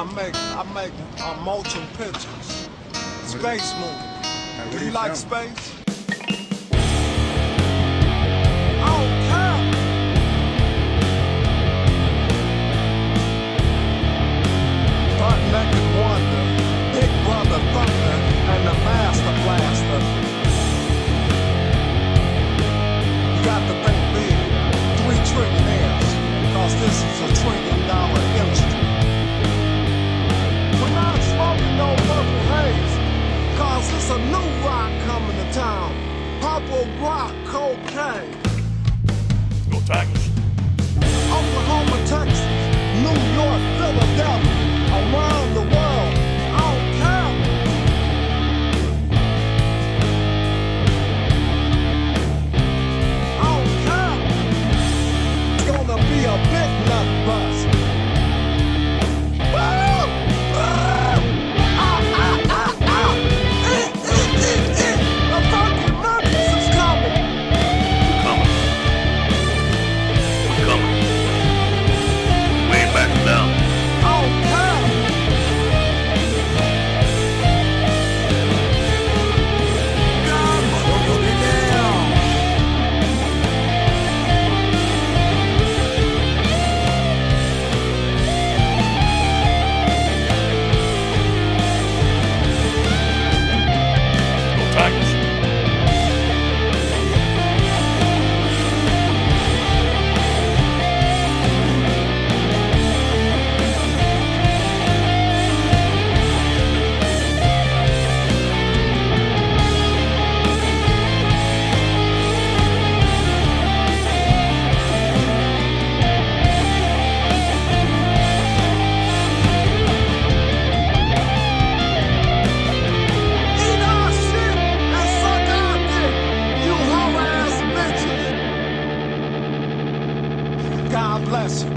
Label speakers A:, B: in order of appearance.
A: I make motion pictures, space movies. Do you like space? Butt-naked wonder, Big Brother Thunder, and the Master Blaster. You got to think big, 3 trillionaires, cause this is a $1 trillion industry. We're not smoking no purple haze, cause it's a new rock coming to town. Purple rock cocaine.
B: Go Tigers.
A: Oklahoma, Texas, New York, Philadelphia, around the world, I don't care. I don't care. It's gonna be a big nut bust. Woo! The funky monkeys is coming.
B: We're coming. We ain't backing down. Go Tigers.
A: Eat our shit and suck our dick, you hoe-ass bitches. God bless you.